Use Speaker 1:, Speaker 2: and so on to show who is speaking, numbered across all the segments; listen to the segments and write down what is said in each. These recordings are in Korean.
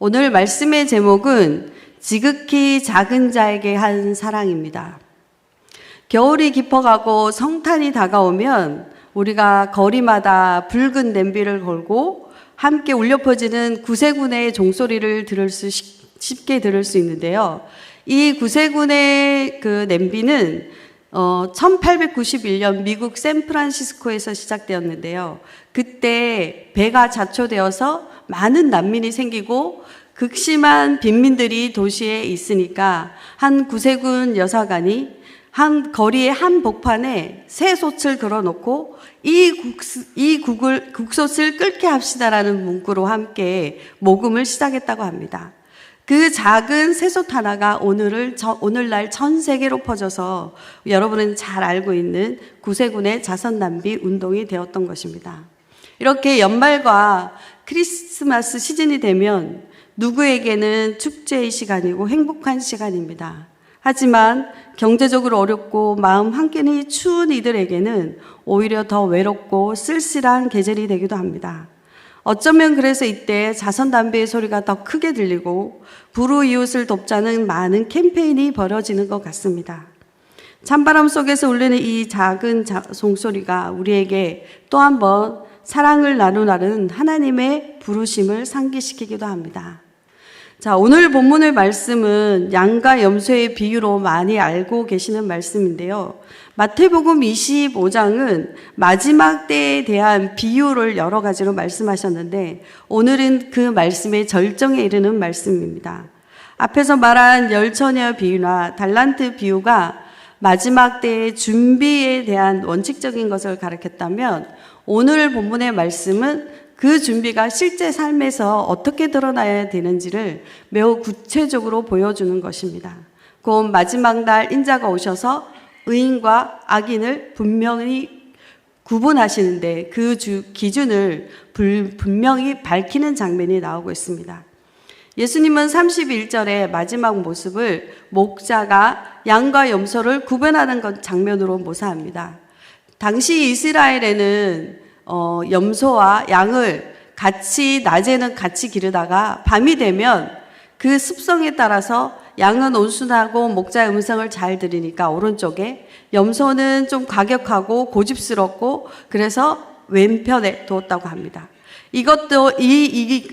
Speaker 1: 오늘 말씀의 제목은 지극히 작은 자에게 한 사랑입니다. 겨울이 깊어가고 성탄이 다가오면 우리가 거리마다 붉은 냄비를 걸고 함께 울려 퍼지는 구세군의 종소리를 쉽게 들을 수 있는데요. 이 구세군의 그 냄비는 1891년 미국 샌프란시스코에서 시작되었는데요. 그때 배가 자초되어서 많은 난민이 생기고 극심한 빈민들이 도시에 있으니까 한 구세군 여사관이 한 거리의 한 복판에 새 솥을 걸어놓고 이 국솥을 끓게 합시다라는 문구로 함께 모금을 시작했다고 합니다. 그 작은 새솥 하나가 오늘날 전 세계로 퍼져서 여러분은 잘 알고 있는 구세군의 자선남비 운동이 되었던 것입니다. 이렇게 연말과 크리스마스 시즌이 되면 누구에게는 축제의 시간이고 행복한 시간입니다. 하지만 경제적으로 어렵고 마음 한켠이 추운 이들에게는 오히려 더 외롭고 쓸쓸한 계절이 되기도 합니다. 어쩌면 그래서 이때 자선담배의 소리가 더 크게 들리고 불우이웃을 돕자는 많은 캠페인이 벌어지는 것 같습니다. 찬바람 속에서 울리는 이 작은 종소리가 우리에게 또 한 번 사랑을 나누라는 하나님의 부르심을 상기시키기도 합니다. 자, 오늘 본문의 말씀은 양과 염소의 비유로 많이 알고 계시는 말씀인데요. 마태복음 25장은 마지막 때에 대한 비유를 여러 가지로 말씀하셨는데 오늘은 그 말씀의 절정에 이르는 말씀입니다. 앞에서 말한 열처녀 비유나 달란트 비유가 마지막 때의 준비에 대한 원칙적인 것을 가르쳤다면 오늘 본문의 말씀은 그 준비가 실제 삶에서 어떻게 드러나야 되는지를 매우 구체적으로 보여주는 것입니다. 곧 마지막 날 인자가 오셔서 의인과 악인을 분명히 구분하시는데 그 기준을 분명히 밝히는 장면이 나오고 있습니다. 예수님은 31절의 마지막 모습을 목자가 양과 염소를 구분하는 장면으로 묘사합니다. 당시 이스라엘에는 염소와 양을 낮에는 같이 기르다가 밤이 되면 그 습성에 따라서 양은 온순하고 목자의 음성을 잘 들으니까 오른쪽에, 염소는 좀 과격하고 고집스럽고 그래서 왼편에 두었다고 합니다.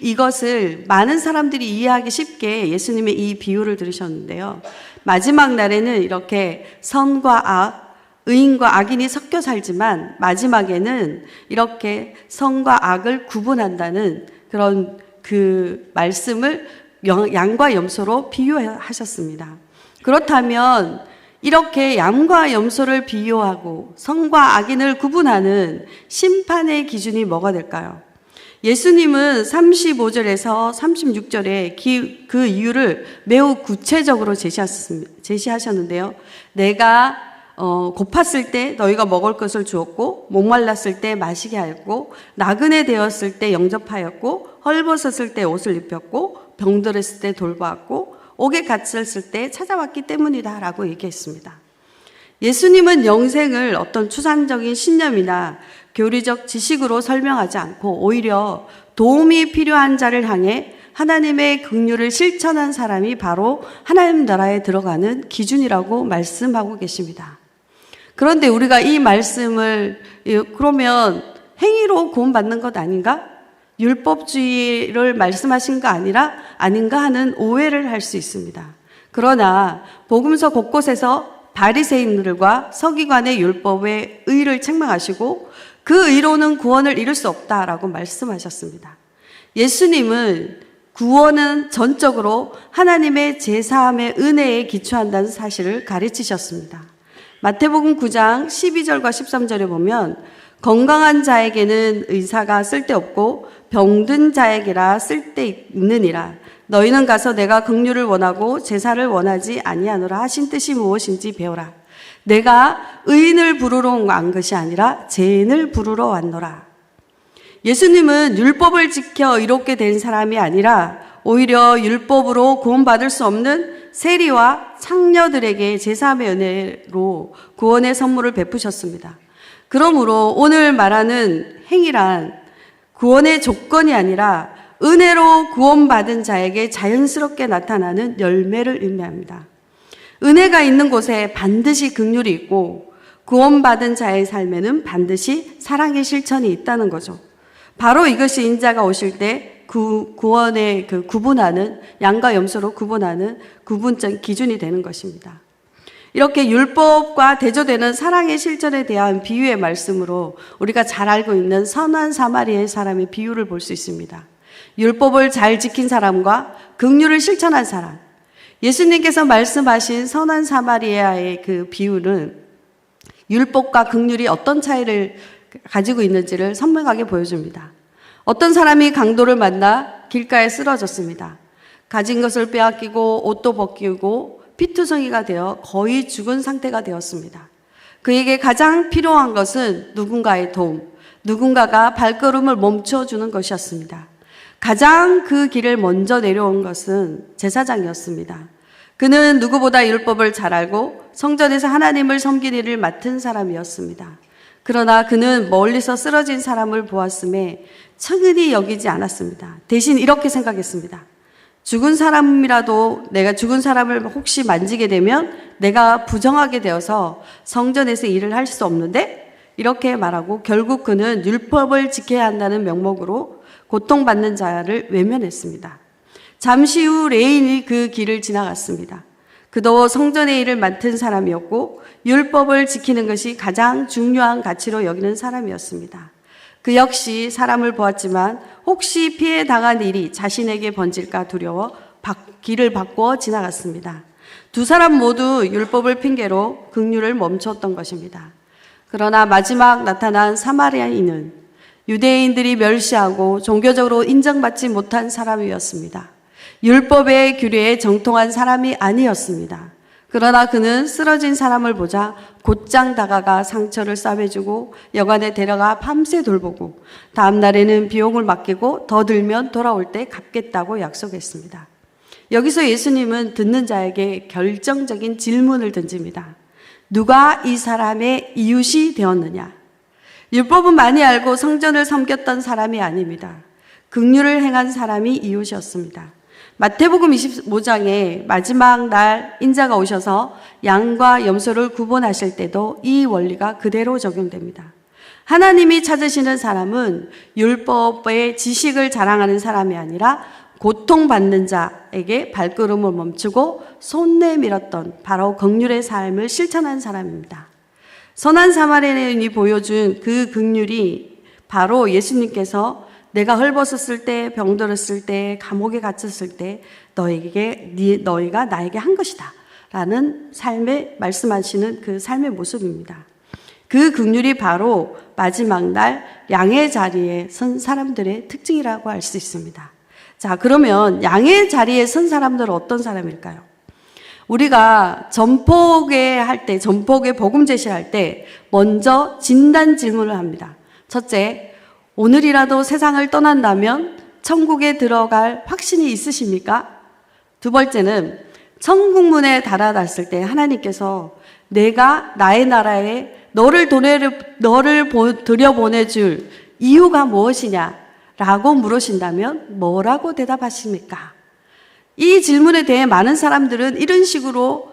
Speaker 1: 이것을 많은 사람들이 이해하기 쉽게 예수님의 이 비유를 들으셨는데요. 마지막 날에는 이렇게 선과 악, 의인과 악인이 섞여 살지만 마지막에는 이렇게 선과 악을 구분한다는 그런 그 말씀을 양과 염소로 비유하셨습니다. 그렇다면 이렇게 양과 염소를 비유하고 선과 악인을 구분하는 심판의 기준이 뭐가 될까요? 예수님은 35절에서 36절에 그 이유를 매우 구체적으로 제시하셨는데요. 내가 고팠을 때 너희가 먹을 것을 주었고 목말랐을 때 마시게 하였고 나그네 되었을 때 영접하였고 헐벗었을 때 옷을 입혔고 병들었을 때 돌보았고 옥에 갇혔을 때 찾아왔기 때문이다 라고 얘기했습니다. 예수님은 영생을 어떤 추상적인 신념이나 교리적 지식으로 설명하지 않고 오히려 도움이 필요한 자를 향해 하나님의 긍휼을 실천한 사람이 바로 하나님 나라에 들어가는 기준이라고 말씀하고 계십니다. 그런데 우리가 이 말씀을 그러면 행위로 구원받는 것 아닌가? 율법주의를 말씀하신 거 아닌가 하는 오해를 할 수 있습니다. 그러나 복음서 곳곳에서 바리새인들과 서기관의 율법의 의를 책망하시고 그 의로는 구원을 이룰 수 없다라고 말씀하셨습니다. 예수님은 구원은 전적으로 하나님의 제사함의 은혜에 기초한다는 사실을 가르치셨습니다. 마태복음 9장 12절과 13절에 보면 건강한 자에게는 의사가 쓸데없고 병든 자에게라 쓸데있느니라. 너희는 가서 내가 긍휼을 원하고 제사를 원하지 아니하노라 하신 뜻이 무엇인지 배우라. 내가 의인을 부르러 온 것이 아니라 죄인을 부르러 왔노라. 예수님은 율법을 지켜 의롭게 된 사람이 아니라 오히려 율법으로 구원받을 수 없는 세리와 창녀들에게 제사함의 은혜로 구원의 선물을 베푸셨습니다. 그러므로 오늘 말하는 행위란 구원의 조건이 아니라 은혜로 구원받은 자에게 자연스럽게 나타나는 열매를 의미합니다. 은혜가 있는 곳에 반드시 긍휼이 있고 구원받은 자의 삶에는 반드시 사랑의 실천이 있다는 거죠. 바로 이것이 인자가 오실 때 구원의 구분하는, 양과 염소로 구분하는 구분적 기준이 되는 것입니다. 이렇게 율법과 대조되는 사랑의 실천에 대한 비유의 말씀으로 우리가 잘 알고 있는 선한 사마리아의 사람의 비유를 볼 수 있습니다. 율법을 잘 지킨 사람과 긍휼을 실천한 사람. 예수님께서 말씀하신 선한 사마리아의 그 비유는 율법과 긍휼이 어떤 차이를 가지고 있는지를 선명하게 보여줍니다. 어떤 사람이 강도를 만나 길가에 쓰러졌습니다. 가진 것을 빼앗기고 옷도 벗기고 피투성이가 되어 거의 죽은 상태가 되었습니다. 그에게 가장 필요한 것은 누군가의 도움, 누군가가 발걸음을 멈춰주는 것이었습니다. 가장 그 길을 먼저 내려온 것은 제사장이었습니다. 그는 누구보다 율법을 잘 알고 성전에서 하나님을 섬기는 일을 맡은 사람이었습니다. 그러나 그는 멀리서 쓰러진 사람을 보았음에 측은히 여기지 않았습니다. 대신 이렇게 생각했습니다. 죽은 사람이라도 내가 죽은 사람을 혹시 만지게 되면 내가 부정하게 되어서 성전에서 일을 할 수 없는데? 이렇게 말하고 결국 그는 율법을 지켜야 한다는 명목으로 고통받는 자를 외면했습니다. 잠시 후 레인이 그 길을 지나갔습니다. 그도 성전의 일을 맡은 사람이었고 율법을 지키는 것이 가장 중요한 가치로 여기는 사람이었습니다. 그 역시 사람을 보았지만 혹시 피해 당한 일이 자신에게 번질까 두려워 길을 바꾸어 지나갔습니다. 두 사람 모두 율법을 핑계로 긍휼을 멈췄던 것입니다. 그러나 마지막 나타난 사마리아인은 유대인들이 멸시하고 종교적으로 인정받지 못한 사람이었습니다. 율법의 규례에 정통한 사람이 아니었습니다. 그러나 그는 쓰러진 사람을 보자 곧장 다가가 상처를 싸매주고 여관에 데려가 밤새 돌보고 다음 날에는 비용을 맡기고 더 들면 돌아올 때 갚겠다고 약속했습니다. 여기서 예수님은 듣는 자에게 결정적인 질문을 던집니다. 누가 이 사람의 이웃이 되었느냐? 율법은 많이 알고 성전을 섬겼던 사람이 아닙니다. 긍휼을 행한 사람이 이웃이었습니다. 마태복음 25장에 마지막 날 인자가 오셔서 양과 염소를 구분하실 때도 이 원리가 그대로 적용됩니다. 하나님이 찾으시는 사람은 율법의 지식을 자랑하는 사람이 아니라 고통받는 자에게 발걸음을 멈추고 손 내밀었던 바로 긍휼의 삶을 실천한 사람입니다. 선한 사마리아인이 보여준 그 긍휼이 바로 예수님께서 내가 헐벗었을 때, 병들었을 때, 감옥에 갇혔을 때 너희가 나에게 한 것이다 라는 삶에 말씀하시는 그 삶의 모습입니다. 그 긍휼이 바로 마지막 날 양의 자리에 선 사람들의 특징이라고 할 수 있습니다. 자, 그러면 양의 자리에 선 사람들은 어떤 사람일까요? 우리가 전폭의 복음 제시를 할 때 먼저 진단 질문을 합니다. 첫째, 오늘이라도 세상을 떠난다면 천국에 들어갈 확신이 있으십니까? 두 번째는 천국문에 달아났을 때 하나님께서 내가 나의 나라에 너를 들여보내줄 이유가 무엇이냐라고 물으신다면 뭐라고 대답하십니까? 이 질문에 대해 많은 사람들은 이런 식으로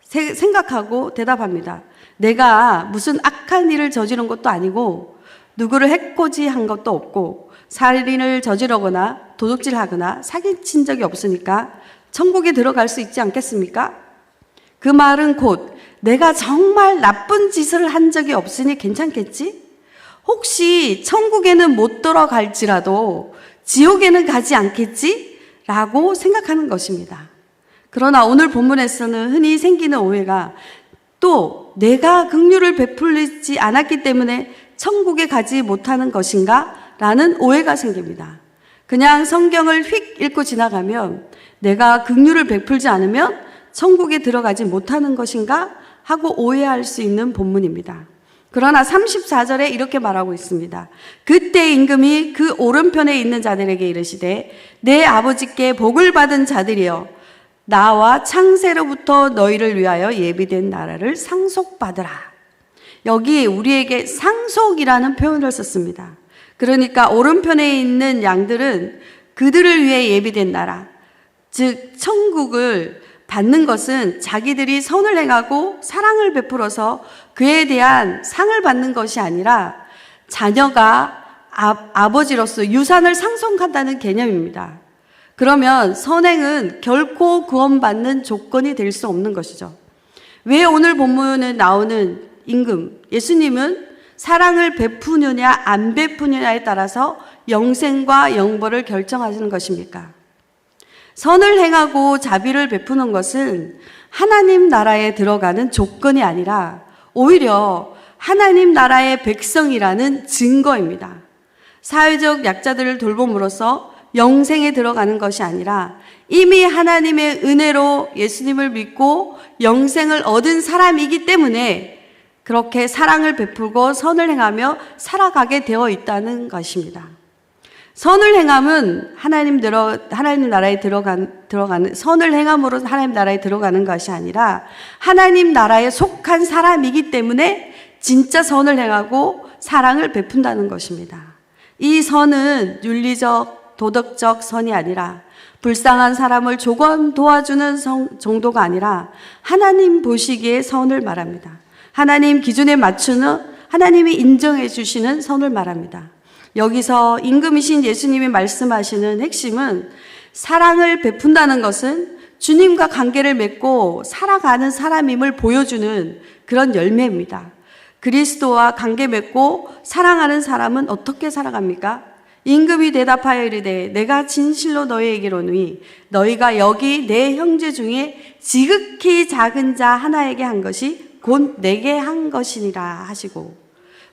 Speaker 1: 생각하고 대답합니다. 내가 무슨 악한 일을 저지른 것도 아니고 누구를 해코지한 것도 없고 살인을 저지르거나 도둑질하거나 사기친 적이 없으니까 천국에 들어갈 수 있지 않겠습니까? 그 말은 곧 내가 정말 나쁜 짓을 한 적이 없으니 괜찮겠지? 혹시 천국에는 못 들어갈지라도 지옥에는 가지 않겠지? 라고 생각하는 것입니다. 그러나 오늘 본문에서는 흔히 생기는 오해가 또 내가 긍휼을 베풀지 않았기 때문에 천국에 가지 못하는 것인가? 라는 오해가 생깁니다. 그냥 성경을 휙 읽고 지나가면 내가 긍휼을 베풀지 않으면 천국에 들어가지 못하는 것인가? 하고 오해할 수 있는 본문입니다. 그러나 34절에 이렇게 말하고 있습니다. 그때 임금이 그 오른편에 있는 자들에게 이르시되 내 아버지께 복을 받은 자들이여 나와 창세로부터 너희를 위하여 예비된 나라를 상속받으라. 여기 우리에게 상속이라는 표현을 썼습니다. 그러니까 오른편에 있는 양들은 그들을 위해 예비된 나라, 즉 천국을 받는 것은 자기들이 선을 행하고 사랑을 베풀어서 그에 대한 상을 받는 것이 아니라 자녀가 아버지로서 유산을 상속한다는 개념입니다. 그러면 선행은 결코 구원받는 조건이 될 수 없는 것이죠. 왜 오늘 본문에 나오는 임금, 예수님은 사랑을 베푸느냐 안 베푸느냐에 따라서 영생과 영벌을 결정하시는 것입니까? 선을 행하고 자비를 베푸는 것은 하나님 나라에 들어가는 조건이 아니라 오히려 하나님 나라의 백성이라는 증거입니다. 사회적 약자들을 돌봄으로써 영생에 들어가는 것이 아니라 이미 하나님의 은혜로 예수님을 믿고 영생을 얻은 사람이기 때문에 그렇게 사랑을 베풀고 선을 행하며 살아가게 되어 있다는 것입니다. 선을 행함은 하나님 나라에 들어가는 선을 행함으로 하나님 나라에 들어가는 것이 아니라 하나님 나라에 속한 사람이기 때문에 진짜 선을 행하고 사랑을 베푼다는 것입니다. 이 선은 윤리적, 도덕적 선이 아니라 불쌍한 사람을 조금 도와주는 정도가 아니라 하나님 보시기에 선을 말합니다. 하나님 기준에 맞추는 하나님이 인정해 주시는 선을 말합니다. 여기서 임금이신 예수님이 말씀하시는 핵심은 사랑을 베푼다는 것은 주님과 관계를 맺고 살아가는 사람임을 보여주는 그런 열매입니다. 그리스도와 관계 맺고 사랑하는 사람은 어떻게 살아갑니까? 임금이 대답하여 이르되 내가 진실로 너희에게로니 너희가 여기 내 형제 중에 지극히 작은 자 하나에게 한 것이 곧 내게 한 것이니라 하시고,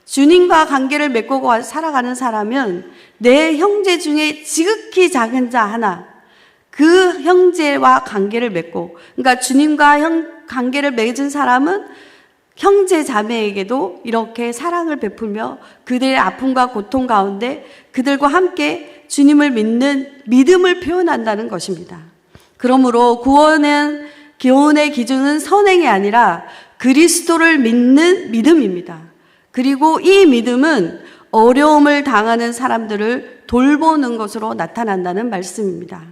Speaker 1: 주님과 관계를 맺고 살아가는 사람은 내 형제 중에 지극히 작은 자 하나, 그 형제와 관계를 맺고, 그러니까 주님과 관계를 맺은 사람은 형제 자매에게도 이렇게 사랑을 베풀며 그들의 아픔과 고통 가운데 그들과 함께 주님을 믿는 믿음을 표현한다는 것입니다. 그러므로 구원의 기준은 선행이 아니라 그리스도를 믿는 믿음입니다. 그리고 이 믿음은 어려움을 당하는 사람들을 돌보는 것으로 나타난다는 말씀입니다.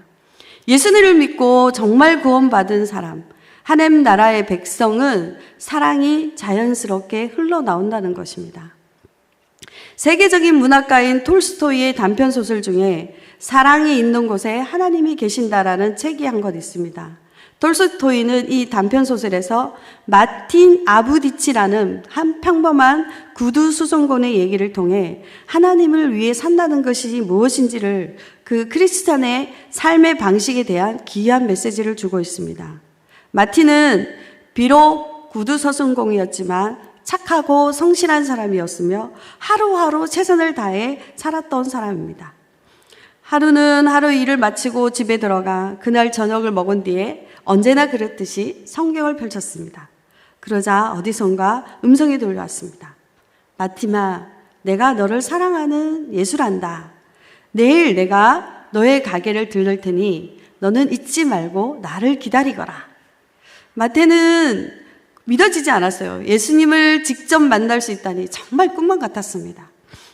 Speaker 1: 예수님을 믿고 정말 구원받은 사람, 하나님 나라의 백성은 사랑이 자연스럽게 흘러나온다는 것입니다. 세계적인 문학가인 톨스토이의 단편소설 중에 사랑이 있는 곳에 하나님이 계신다라는 책이 한 권 있습니다. 톨스토이는 이 단편소설에서 마틴 아부디치라는 한 평범한 구두 수송꾼의 얘기를 통해 하나님을 위해 산다는 것이 무엇인지를 그 크리스찬의 삶의 방식에 대한 귀한 메시지를 주고 있습니다. 마틴은 비록 구두 수송공이었지만 착하고 성실한 사람이었으며 하루하루 최선을 다해 살았던 사람입니다. 하루는 하루 일을 마치고 집에 들어가 그날 저녁을 먹은 뒤에 언제나 그랬듯이 성경을 펼쳤습니다. 그러자 어디선가 음성이 들려왔습니다. 마티마, 내가 너를 사랑하는 예수란다. 내일 내가 너의 가게를 들를 테니 너는 잊지 말고 나를 기다리거라. 마태는 믿어지지 않았어요. 예수님을 직접 만날 수 있다니 정말 꿈만 같았습니다.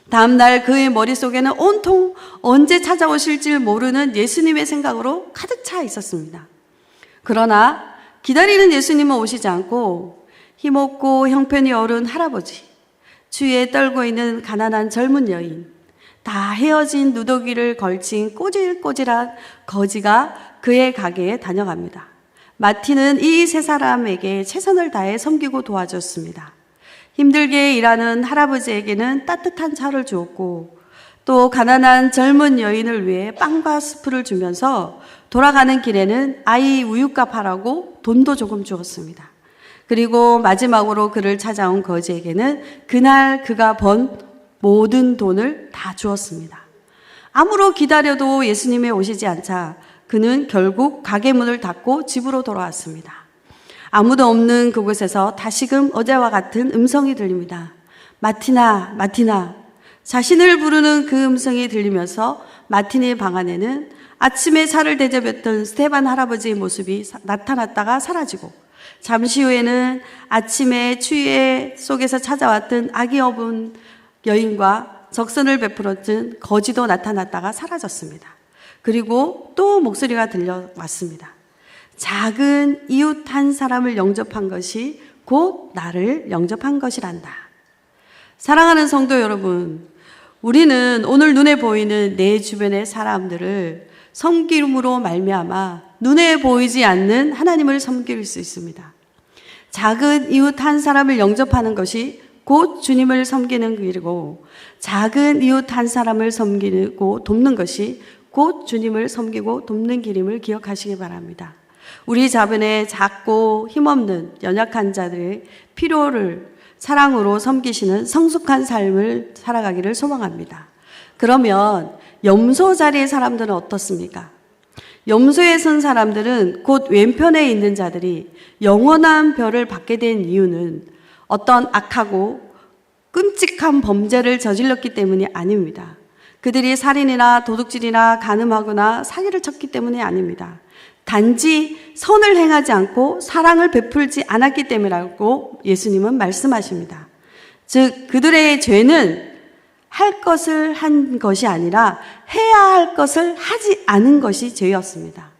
Speaker 1: 다음날 그의 머릿속에는 온통 언제 찾아오실지 모르는 예수님의 생각으로 가득 차 있었습니다. 그러나 기다리는 예수님은 오시지 않고 힘없고 형편이 어려운 할아버지, 추위에 떨고 있는 가난한 젊은 여인, 다 헤어진 누더기를 걸친 꼬질꼬질한 거지가 그의 가게에 다녀갑니다. 마틴은 이 세 사람에게 최선을 다해 섬기고 도와줬습니다. 힘들게 일하는 할아버지에게는 따뜻한 차를 주었고 또 가난한 젊은 여인을 위해 빵과 스프를 주면서 돌아가는 길에는 아이 우유값 하라고 돈도 조금 주었습니다. 그리고 마지막으로 그를 찾아온 거지에게는 그날 그가 번 모든 돈을 다 주었습니다. 아무로 기다려도 예수님이 오시지 않자 그는 결국 가게 문을 닫고 집으로 돌아왔습니다. 아무도 없는 그곳에서 다시금 어제와 같은 음성이 들립니다. 마티나, 마티나. 자신을 부르는 그 음성이 들리면서 마틴의 방 안에는 아침에 차를 대접했던 스테반 할아버지의 모습이 나타났다가 사라지고 잠시 후에는 아침에 추위 속에서 찾아왔던 아기 어분 여인과 적선을 베풀었던 거지도 나타났다가 사라졌습니다. 그리고 또 목소리가 들려왔습니다. 작은 이웃 한 사람을 영접한 것이 곧 나를 영접한 것이란다. 사랑하는 성도 여러분, 우리는 오늘 눈에 보이는 내 주변의 사람들을 섬김으로 말미암아 눈에 보이지 않는 하나님을 섬길 수 있습니다. 작은 이웃 한 사람을 영접하는 것이 곧 주님을 섬기는 길이고, 작은 이웃 한 사람을 섬기고 돕는 것이 곧 주님을 섬기고 돕는 길임을 기억하시기 바랍니다. 우리 자변에 작고 힘없는 연약한 자들의 필요를 사랑으로 섬기시는 성숙한 삶을 살아가기를 소망합니다. 그러면 염소 자리의 사람들은 어떻습니까? 염소에 선 사람들은 곧 왼편에 있는 자들이 영원한 벌을 받게 된 이유는 어떤 악하고 끔찍한 범죄를 저질렀기 때문이 아닙니다. 그들이 살인이나 도둑질이나 간음하거나 사기를 쳤기 때문이 아닙니다. 단지 선을 행하지 않고 사랑을 베풀지 않았기 때문이라고 예수님은 말씀하십니다. 즉, 그들의 죄는 할 것을 한 것이 아니라 해야 할 것을 하지 않은 것이 죄였습니다.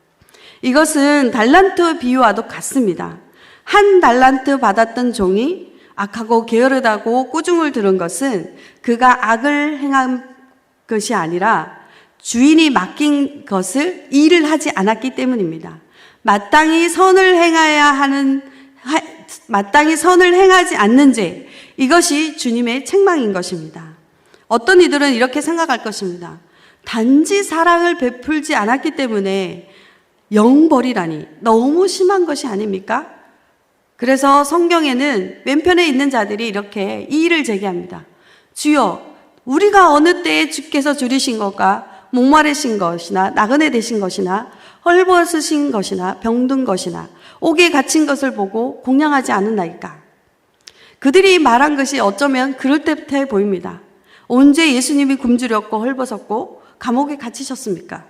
Speaker 1: 이것은 달란트 비유와도 같습니다. 한 달란트 받았던 종이 악하고 게으르다고 꾸중을 들은 것은 그가 악을 행한 것이 아니라 주인이 맡긴 것을 일을 하지 않았기 때문입니다. 마땅히 선을 행하지 않는 죄, 이것이 주님의 책망인 것입니다. 어떤 이들은 이렇게 생각할 것입니다. 단지 사랑을 베풀지 않았기 때문에 영벌이라니 너무 심한 것이 아닙니까? 그래서 성경에는 왼편에 있는 자들이 이렇게 이의를 제기합니다. 주여, 우리가 어느 때에 주께서 줄이신 것과 목마르신 것이나 나그네 되신 것이나 헐벗으신 것이나 병든 것이나 옥에 갇힌 것을 보고 공양하지 않았나이까? 그들이 말한 것이 어쩌면 그럴듯해 보입니다. 언제 예수님이 굶주렸고 헐벗었고 감옥에 갇히셨습니까?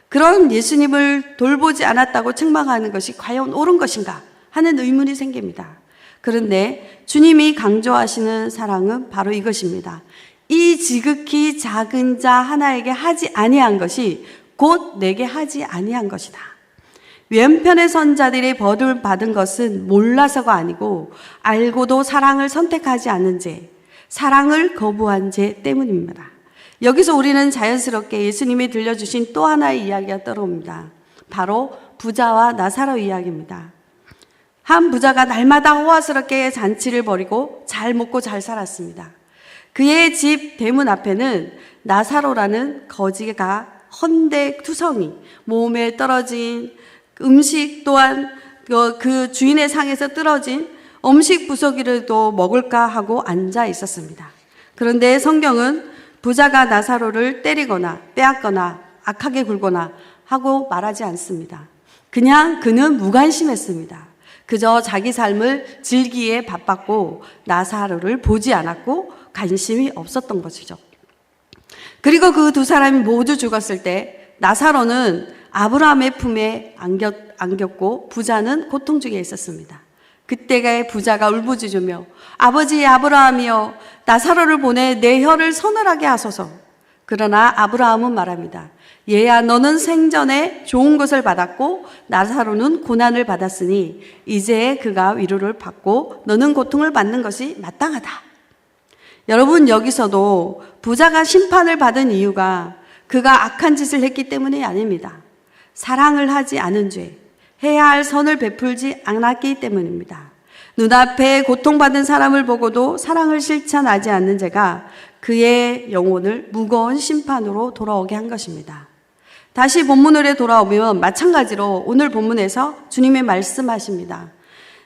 Speaker 1: 그런 예수님을 돌보지 않았다고 책망하는 것이 과연 옳은 것인가 하는 의문이 생깁니다. 그런데 주님이 강조하시는 사랑은 바로 이것입니다. 이 지극히 작은 자 하나에게 하지 아니한 것이 곧 내게 하지 아니한 것이다. 왼편의 선자들이 벌을 받은 것은 몰라서가 아니고 알고도 사랑을 선택하지 않은 죄, 사랑을 거부한 죄 때문입니다. 여기서 우리는 자연스럽게 예수님이 들려주신 또 하나의 이야기가 떠오릅니다. 바로 부자와 나사로 이야기입니다. 한 부자가 날마다 호화스럽게 잔치를 벌이고 잘 먹고 잘 살았습니다. 그의 집 대문 앞에는 나사로라는 거지가 헌데투성이 몸에 떨어진 음식 또한 그 주인의 상에서 떨어진 음식 부서기라도 먹을까 하고 앉아 있었습니다. 그런데 성경은 부자가 나사로를 때리거나 빼앗거나 악하게 굴거나 하고 말하지 않습니다. 그냥 그는 무관심했습니다. 그저 자기 삶을 즐기기에 바빴고 나사로를 보지 않았고 관심이 없었던 것이죠. 그리고 그 두 사람이 모두 죽었을 때 나사로는 아브라함의 품에 안겼고 부자는 고통 중에 있었습니다. 그때가 부자가 울부짖으며 아버지 아브라함이여, 나사로를 보내 내 혀를 서늘하게 하소서. 그러나 아브라함은 말합니다. 얘야, 너는 생전에 좋은 것을 받았고 나사로는 고난을 받았으니 이제 그가 위로를 받고 너는 고통을 받는 것이 마땅하다. 여러분, 여기서도 부자가 심판을 받은 이유가 그가 악한 짓을 했기 때문이 아닙니다. 사랑을 하지 않은 죄, 해야 할 선을 베풀지 않았기 때문입니다. 눈앞에 고통받는 사람을 보고도 사랑을 실천하지 않는 죄가 그의 영혼을 무거운 심판으로 돌아오게 한 것입니다. 다시 본문으로 돌아오면 마찬가지로 오늘 본문에서 주님이 말씀하십니다.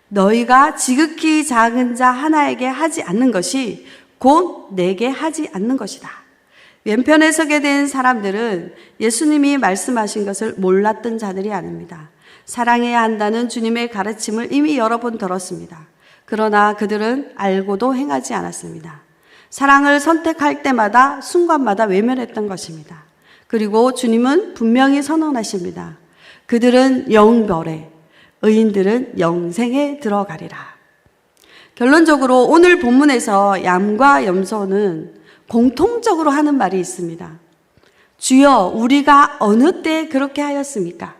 Speaker 1: 너희가 지극히 작은 자 하나에게 하지 않는 것이 곧 내게 하지 않는 것이다. 왼편에 서게 된 사람들은 예수님이 말씀하신 것을 몰랐던 자들이 아닙니다. 사랑해야 한다는 주님의 가르침을 이미 여러 번 들었습니다. 그러나 그들은 알고도 행하지 않았습니다. 사랑을 선택할 때마다 순간마다 외면했던 것입니다. 그리고 주님은 분명히 선언하십니다. 그들은 영벌에, 의인들은 영생에 들어가리라. 결론적으로 오늘 본문에서 양과 염소는 공통적으로 하는 말이 있습니다. 주여 우리가 어느 때 그렇게 하였습니까?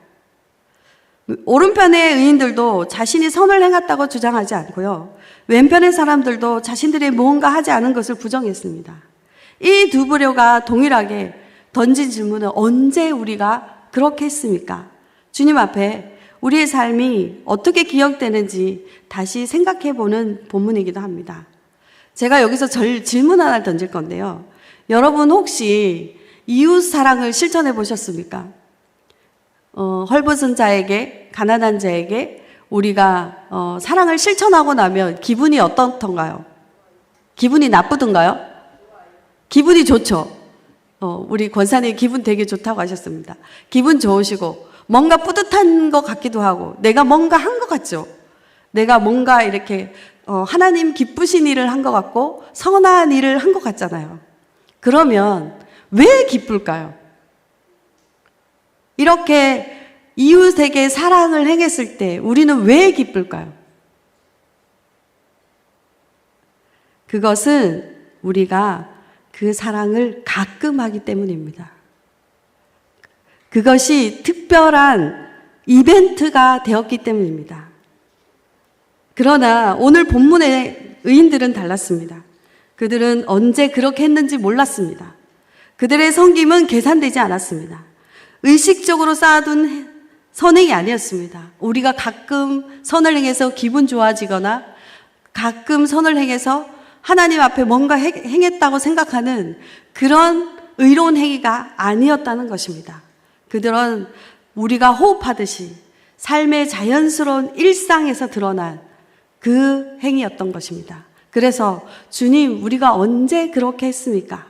Speaker 1: 오른편의 의인들도 자신이 선을 행했다고 주장하지 않고요. 왼편의 사람들도 자신들이 무언가 하지 않은 것을 부정했습니다. 이 두 부류가 동일하게 던진 질문은 언제 우리가 그렇게 했습니까? 주님 앞에 우리의 삶이 어떻게 기억되는지 다시 생각해 보는 본문이기도 합니다. 제가 여기서 질문 하나 던질 건데요. 여러분 혹시 이웃 사랑을 실천해 보셨습니까? 헐벗은 자에게, 가난한 자에게 우리가 사랑을 실천하고 나면 기분이 어떻던가요? 기분이 나쁘던가요? 기분이 좋죠. 우리 권사님 기분 되게 좋다고 하셨습니다. 기분 좋으시고 뭔가 뿌듯한 것 같기도 하고 내가 뭔가 한 것 같죠. 내가 뭔가 이렇게 하나님 기쁘신 일을 한 것 같고 선한 일을 한 것 같잖아요. 그러면 왜 기쁠까요? 이렇게 이웃에게 사랑을 행했을 때 우리는 왜 기쁠까요? 그것은 우리가 그 사랑을 가끔 하기 때문입니다. 그것이 특별한 이벤트가 되었기 때문입니다. 그러나 오늘 본문의 의인들은 달랐습니다. 그들은 언제 그렇게 했는지 몰랐습니다. 그들의 섬김은 계산되지 않았습니다. 의식적으로 쌓아둔 선행이 아니었습니다. 우리가 가끔 선을 행해서 기분 좋아지거나 가끔 선을 행해서 하나님 앞에 뭔가 행했다고 생각하는 그런 의로운 행위가 아니었다는 것입니다. 그들은 우리가 호흡하듯이 삶의 자연스러운 일상에서 드러난 그 행위였던 것입니다. 그래서 주님, 우리가 언제 그렇게 했습니까?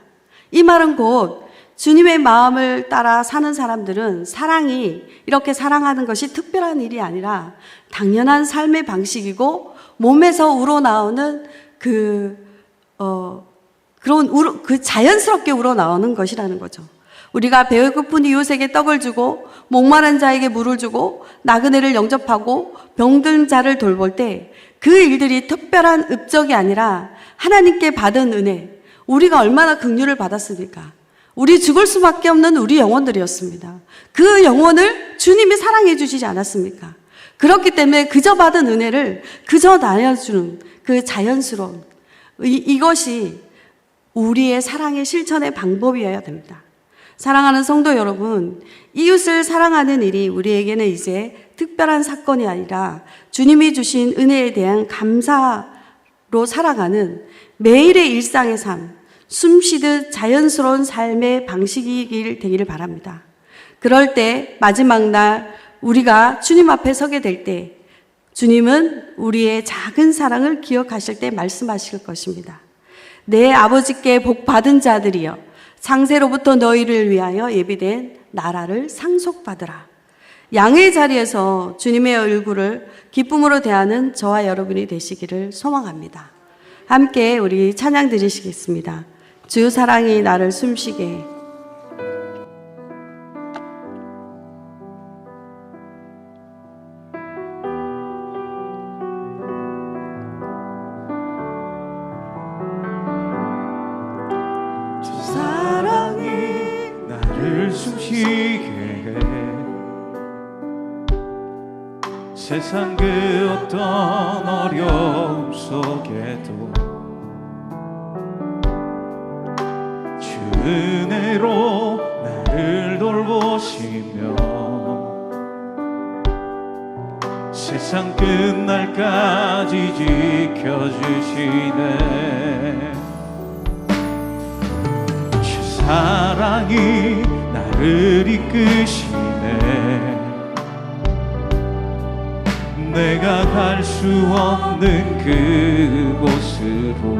Speaker 1: 이 말은 곧 주님의 마음을 따라 사는 사람들은 사랑이 이렇게 사랑하는 것이 특별한 일이 아니라 당연한 삶의 방식이고 몸에서 우러나오는 자연스럽게 우러나오는 것이라는 거죠. 우리가 배고픈 이웃에게 떡을 주고 목마른 자에게 물을 주고 나그네를 영접하고 병든 자를 돌볼 때 그 일들이 특별한 읍적이 아니라 하나님께 받은 은혜, 우리가 얼마나 긍휼을 받았습니까? 우리 죽을 수밖에 없는 우리 영혼들이었습니다. 그 영혼을 주님이 사랑해 주시지 않았습니까? 그렇기 때문에 그저 받은 은혜를 그저 나눠주는 그 자연스러운 이것이 우리의 사랑의 실천의 방법이어야 됩니다. 사랑하는 성도 여러분, 이웃을 사랑하는 일이 우리에게는 이제 특별한 사건이 아니라 주님이 주신 은혜에 대한 감사로 살아가는 매일의 일상의 삶, 숨쉬듯 자연스러운 삶의 방식이 되기를 바랍니다. 그럴 때 마지막 날 우리가 주님 앞에 서게 될 때 주님은 우리의 작은 사랑을 기억하실 때 말씀하실 것입니다. 내 아버지께 복 받은 자들이여 창세로부터 너희를 위하여 예비된 나라를 상속받으라. 양의 자리에서 주님의 얼굴을 기쁨으로 대하는 저와 여러분이 되시기를 소망합니다. 함께 우리 찬양 드리시겠습니다. 주 사랑이 나를 숨쉬게 해.
Speaker 2: 주 사랑이 나를 숨쉬게 해. 세상 그 어떤 어려움 속에도 은혜로 나를 돌보시며 세상 끝날까지 지켜주시네. 주 사랑이 나를 이끄시네. 내가 갈 수 없는 그곳으로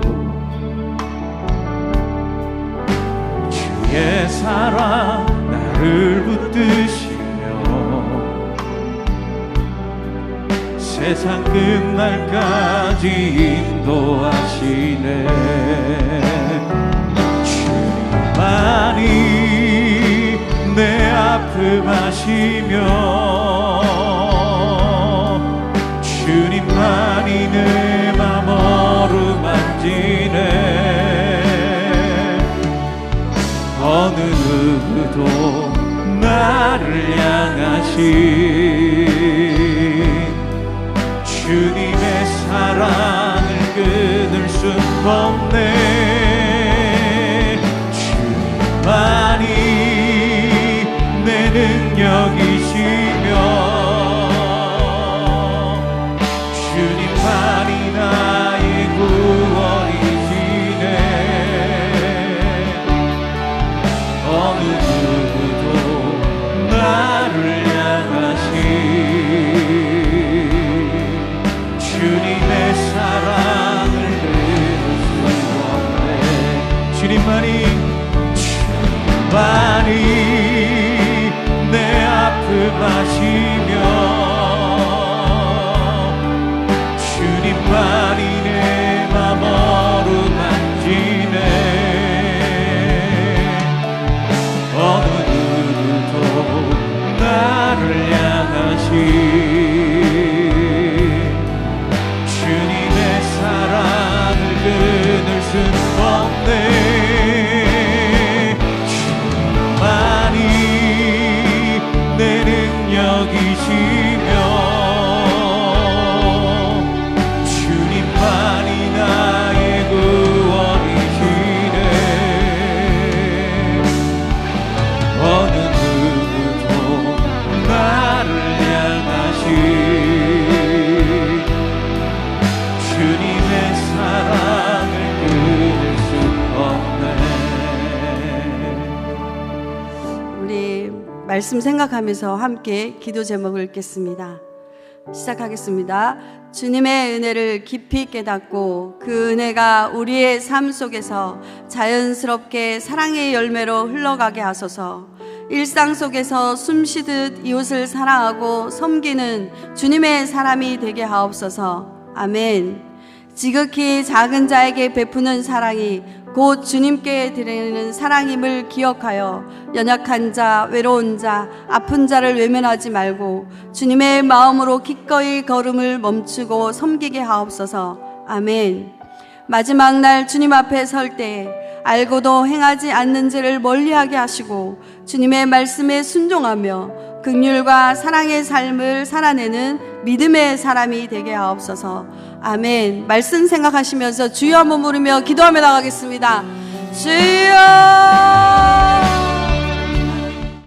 Speaker 2: 주의 사랑 나를 붙드시며 세상 끝날까지 인도하시네. 주님만이 내 아픔 아시며 주님만이 내 맘 어루만지네. 어느 누구도 나를 향하신 주님의 사랑을 끊을 수 없네. 주님만이 내 능력이시며 주님만이 나의 구원이시네. 어느 누구도 나를 향하신 주님의 사랑을 끊을 수 없네. 주님만이 내 아픔 아시며 주님만이 내 맘 어루만지네. 어느 누구도 나를 향하신 주님의 사랑을 끊을 순 없네. 주님만이 내 능력이시며 주님만이 나의 구원이시네. 어느 누구도 나를 향하신 주님의 사랑을 끊을 수 없네.
Speaker 1: 우리 말씀 생각하면서 함께 기도 제목을 읽겠습니다. 시작하겠습니다. 주님의 은혜를 깊이 깨닫고 그 은혜가 우리의 삶 속에서 자연스럽게 사랑의 열매로 흘러가게 하소서. 일상 속에서 숨쉬듯 이웃을 사랑하고 섬기는 주님의 사람이 되게 하옵소서. 아멘. 지극히 작은 자에게 베푸는 사랑이 곧 주님께 드리는 사랑임을 기억하여 연약한 자, 외로운 자, 아픈 자를 외면하지 말고 주님의 마음으로 기꺼이 걸음을 멈추고 섬기게 하옵소서. 아멘. 마지막 날 주님 앞에 설 때 알고도 행하지 않는 죄를 멀리하게 하시고 주님의 말씀에 순종하며 긍휼과 사랑의 삶을 살아내는 믿음의 사람이 되게 하옵소서. 아멘. 말씀 생각하시면서 주여 한번 부르며 기도하며 나가겠습니다. 주여.